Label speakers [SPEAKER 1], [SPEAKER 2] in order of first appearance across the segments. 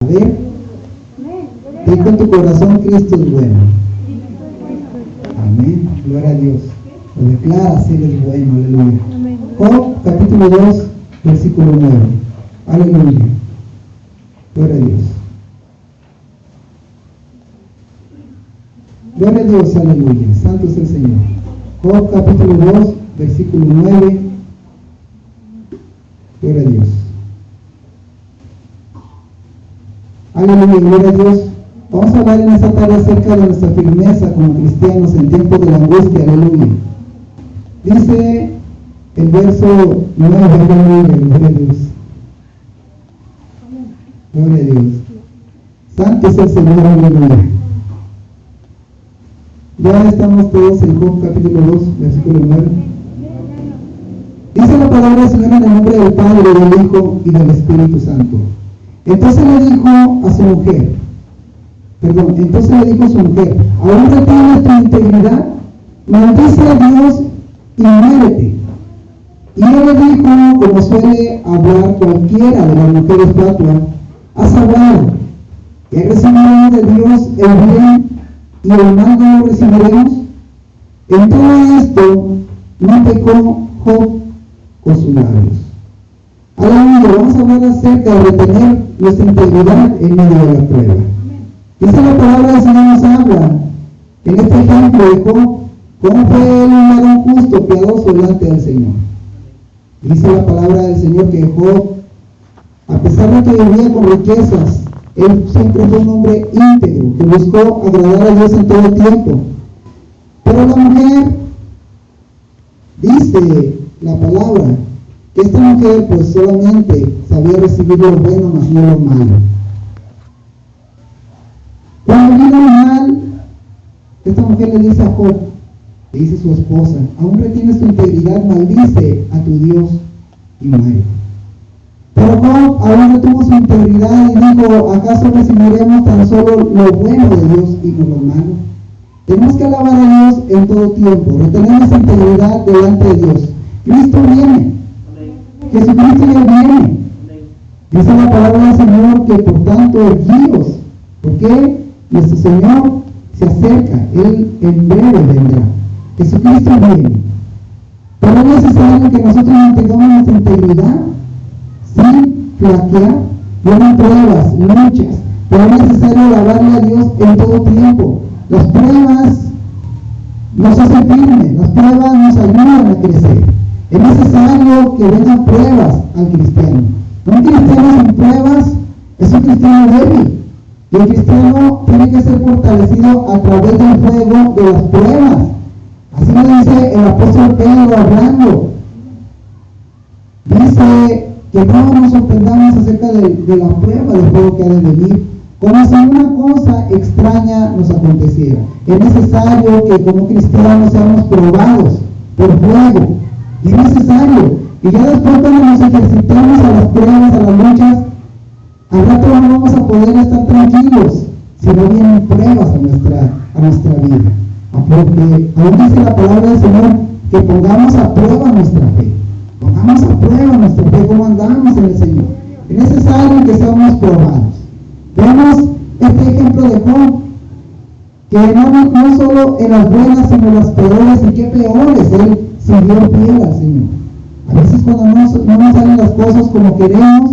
[SPEAKER 1] ver, di con tu corazón, Cristo es bueno. Amén, gloria a Dios. Lo declaras, Él es bueno, aleluya. Job capítulo 2, versículo 9. Aleluya. Gloria a Dios. Gloria a Dios, aleluya. Santo es el Señor. Job capítulo 2, versículo 9. Gloria a Dios. Aleluya, gloria a Dios. Vamos a hablar en esta tarde acerca de nuestra firmeza como cristianos en tiempos de la angustia, aleluya. Dice el verso 9, aleluya, gloria a Dios. Gloria a Dios. Santo es el Señor, aleluya. Ya estamos todos en Job capítulo 2, versículo 9. Dice la palabra del Señor en el nombre del Padre, del Hijo y del Espíritu Santo. Entonces le dijo a su mujer, ¿aún retienes tu integridad? Maldice a Dios y muérete. Y él le dijo, como suele hablar cualquiera de las mujeres fatuas, has hablado, ¿he recibido de Dios el bien y el mal no lo recibiremos? En todo esto no pecó Job con sus labios. Aleluya, vamos a hablar acerca de retener nuestra integridad en medio de la prueba. Dice la palabra del Señor, nos habla en este ejemplo de Job, cómo fue él un varón justo, piadoso delante del Señor. Dice la palabra del Señor que Job, a pesar de que vivía con riquezas, él siempre fue un hombre íntegro, que buscó agradar a Dios en todo tiempo. Pero la mujer, dice la palabra, que esta mujer pues solamente sabía recibir lo bueno, mas no lo malo. Cuando vino el mal, esta mujer le dice a Job, le dice su esposa, aún retienes tu integridad, maldice a tu Dios y muere. Pero Job aún retuvo su integridad y dijo, ¿acaso recibiremos tan solo lo bueno de Dios y no lo malo? Tenemos que alabar a Dios en todo tiempo, retener esa integridad delante de Dios. Cristo viene, Jesucristo ya viene. Dice la palabra del Señor que por tanto erguidos, porque nuestro Señor se acerca, Él en breve vendrá. Jesucristo viene. Pero es necesario que nosotros mantengamos nuestra integridad sin flaquear. Vienen pruebas, luchas, pero es necesario alabarle a Dios en todo tiempo. Las pruebas nos hacen firmes, las pruebas nos ayudan a crecer. Es necesario que vengan pruebas al cristiano. Un cristiano sin pruebas es un cristiano débil. Y el cristiano tiene que ser fortalecido a través del fuego de las pruebas. Así lo dice el apóstol Pedro hablando. Dice que no nos sorprendamos acerca de la prueba del fuego que ha de venir, como si una cosa extraña nos aconteciera. Es necesario que como cristianos seamos probados por fuego. Y es necesario. Y ya después cuando nos ejercitamos a las pruebas, a las luchas, al rato no vamos a poder estar tranquilos si no vienen pruebas a nuestra vida. Porque aún dice la palabra del Señor que pongamos a prueba nuestra fe. Pongamos a prueba nuestra fe, como andamos en el Señor. Es necesario que seamos probados. Vemos este ejemplo de Job, que no solo en las buenas, sino en las peores, y qué peores, él siguió fiel al Señor. A veces cuando no nos salen las cosas como queremos,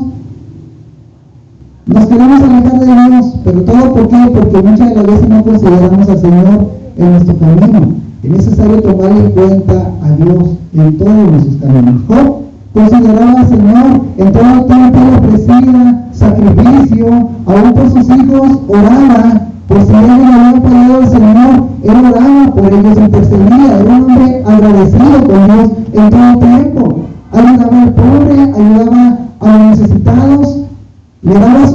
[SPEAKER 1] nos queremos alejar de Dios, pero todo ¿por qué? Porque muchas de las veces no consideramos al Señor en nuestro camino. Es necesario tomar en cuenta a Dios en todos nuestros caminos. Job consideraba al Señor en todo el tiempo, le ofrecía sacrificio, aún por sus hijos oraba, por si alguien había fallado al Señor, él oraba por ellos, intercedía, era un hombre agradecido con Dios en todo tiempo. Ayudaba al pobre, ayudaba a los necesitados, le daba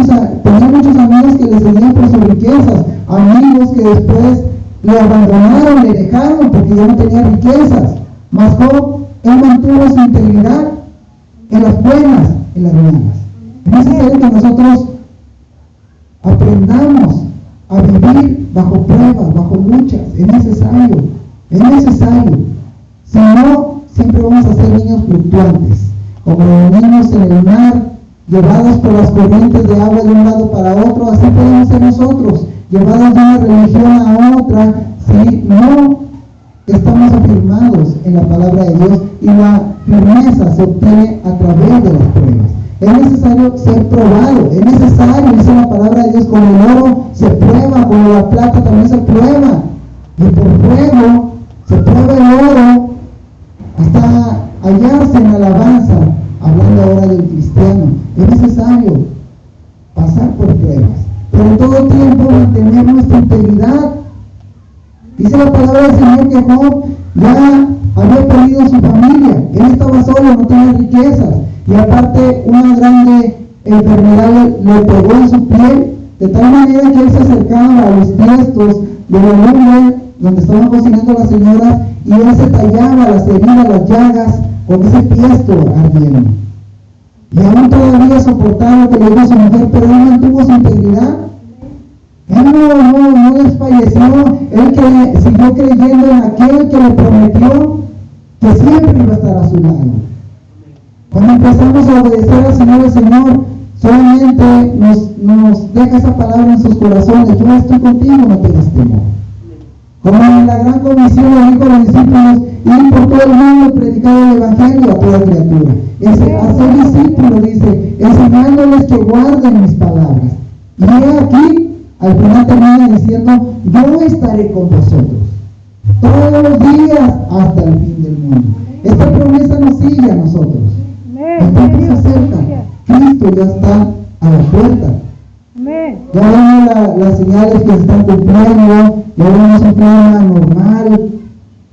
[SPEAKER 1] tenía muchos amigos que le seguían por sus riquezas, amigos que después le abandonaron, le dejaron porque ya no tenía riquezas. Mas Job, él mantuvo su integridad en las buenas, en las malas. Es necesario que nosotros aprendamos a vivir bajo pruebas, bajo luchas. Es necesario. Si no, siempre vamos a ser niños fluctuantes, como niños en el mar, llevados por las corrientes de agua de un lado para nosotros, llevados de una religión a otra, si no estamos afirmados en la palabra de Dios, y la firmeza se obtiene a través de las pruebas. Es necesario ser probado, es necesario, dice la palabra de Dios, como el oro se prueba, como la plata también se prueba, y por fuego se prueba el oro hasta hallarse en alabanza. Hablando ahora del cristiano, es necesario pasar por pruebas, pero en todo tiempo mantener nuestra integridad. Dice la palabra del Señor que Job ya había perdido su familia, él estaba solo, no tenía riquezas, y aparte una grande enfermedad le pegó en su piel, de tal manera que él se acercaba a los tiestos de la lumbre donde estaban cocinando las señoras, y él se tallaba las heridas, las llagas, con ese tiesto ardiendo. Y aún todavía soportaba lo que le dijo a su mujer, pero él mantuvo su integridad. Él no desfalleció, él siguió creyendo en aquel que le prometió que siempre iba a estar a su lado. Cuando empezamos a obedecer al Señor, el Señor solamente nos deja esa palabra en sus corazones: yo estoy contigo, no tengas temor. Como en la gran comisión le dijo a los discípulos: ir por todo el mundo, predicar el evangelio a toda criatura. Hacer discípulos, dice, enseñándoles que guarden mis palabras. Y aquí, al final termina diciendo: yo estaré con vosotros todos los días hasta el fin del mundo. Esta promesa nos sigue a nosotros. El tiempo se acerca, Cristo ya está a la puerta. Ya vemos las señales que se están cumpliendo, ya vemos un clima normal,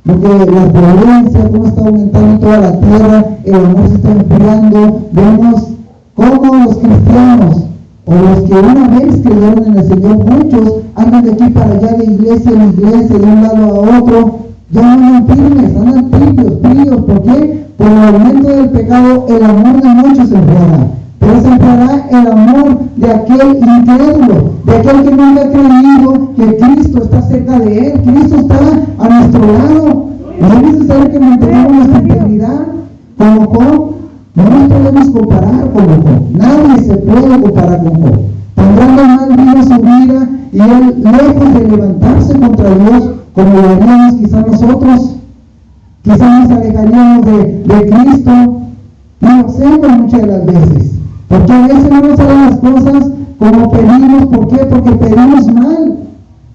[SPEAKER 1] porque la violencia, cómo está aumentando en toda la tierra, el amor se está enfriando. Vemos cómo los cristianos, o los que una vez creyeron en el Señor, muchos andan de aquí para allá, de iglesia en iglesia, de un lado a otro, ya no andan firmes, andan fríos. ¿Por qué? Por el aumento del pecado, el amor de muchos se enfriará. Pero se enfriará el amor de aquel incrédulo, de aquel que nunca ha creído que Cristo está cerca de él, Cristo está a nuestro lado. Y es necesario que mantengamos nuestra integridad. Como Job, no nos podemos comparar con Job. Nadie se puede comparar con Job. Tan grande mal vino su vida, y él, lejos de levantarse contra Dios, como lo haríamos quizás nosotros, quizás nos alejaríamos de Cristo, y lo hacemos muchas de las veces. Porque a veces no nos salen las cosas como pedimos. ¿Por qué? Porque pedimos mal.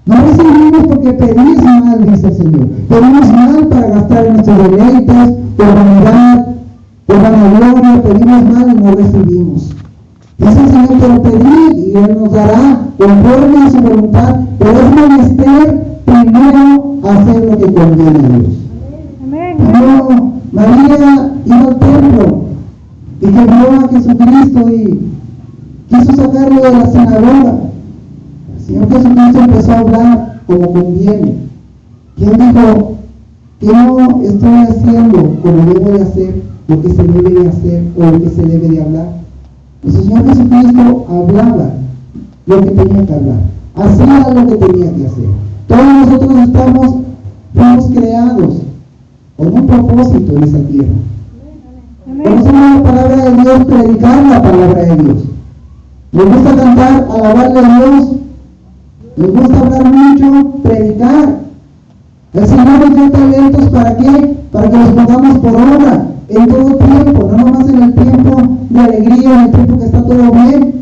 [SPEAKER 1] No recibimos porque pedimos mal, dice el Señor. Pedimos mal para gastar en nuestros deleites, por vanidad, por vanagloria, pedimos mal y no recibimos. Dice el Señor: pero pedid y Él nos dará conforme a su voluntad, pero es menester primero hacer lo que conviene a Dios. Amén. María iba al templo y que vio a Jesucristo y quiso sacarlo de la sinagoga. El Señor Jesucristo empezó a hablar como conviene. Y él dijo: que no estoy haciendo como debo de hacer, lo que se debe de hacer o lo que se debe de hablar. El Señor Jesucristo hablaba lo que tenía que hablar, hacía lo que tenía que hacer. Todos nosotros fuimos creados con un propósito en esa tierra. Conocemos la palabra de Dios, predicar la palabra de Dios. Nos gusta cantar, alabarle a Dios. Nos gusta hablar mucho, predicar. El Señor nos dio talentos, ¿para qué? Para que los pongamos por obra en todo tiempo, no nomás en el tiempo de alegría, en el tiempo que está todo bien.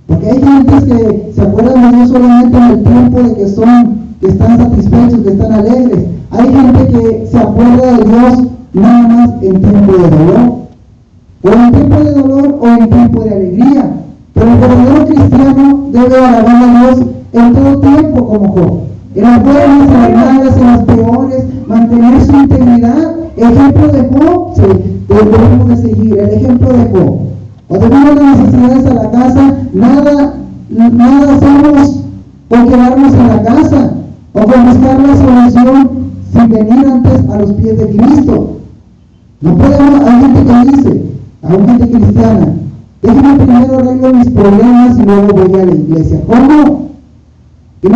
[SPEAKER 1] Porque hay gentes que se acuerdan de Dios solamente en el tiempo de que están satisfechos, que están alegres. Hay gente que se acuerda de Dios nada más en tiempo de dolor, o en tiempo de dolor o en tiempo de alegría. Pero el verdadero cristiano debe alabar a Dios en todo tiempo, como Job, en las buenas, en las malas, en las peores, mantener su integridad. Ejemplo de Job, debemos de seguir el ejemplo de Job. Cuando vienen las necesidades a la casa, nada hacemos con quedarnos en la casa o con buscar la solución sin venir antes a los pies de Cristo. No podemos. Hay gente que dice, hay gente cristiana: déjeme primero arreglo mis problemas y luego voy a la iglesia. ¿Cómo?